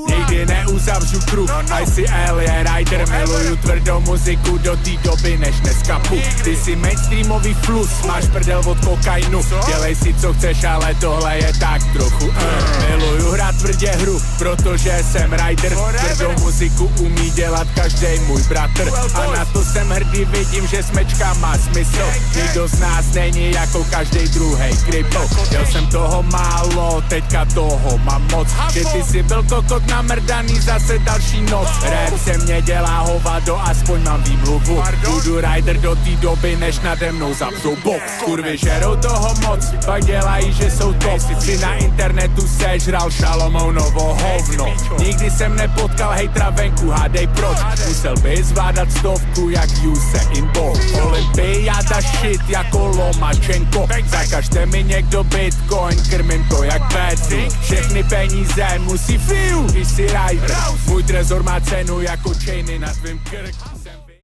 Nikdy neuzavřu kruh, aj si alien rider. Miluju tvrdou muziku do té doby, než neskapu. Ty si mainstreamový flus, máš prdel od kokainu. Dělej si co chceš, ale tohle je tak trochu Miluju hrát tvrdě hru, protože jsem rider. Tvrdou muziku umí dělat každej můj bratr. A na to jsem hrdý, vidím, že smečka má smysl. Nikdo z nás není jako každej druhej kripl. Měl jsem toho málo, teďka toho mám moc. Že ty si byl kokot namrdaný, zase další noc. Rap se mě dělá hovado, aspoň mám výmluvu. Budu rider do té doby, než nade mnou zavřou box. Kurvy žerou toho moc, pak dělají, že jsou top. Si na internetu sežral Šalomounovo hovno. Nikdy jsem nepotkal hejtra venku, hádej proč. Musel by zvládat stovku jak Usain Bolt. Olympiáda shit jako Lomačenko. Zakažte mi někdo bitcoin, krmím to jak Betsy. Všechny peníze musí fiu, když si rider. Můj trezor má cenu jako chainy na tvým krku.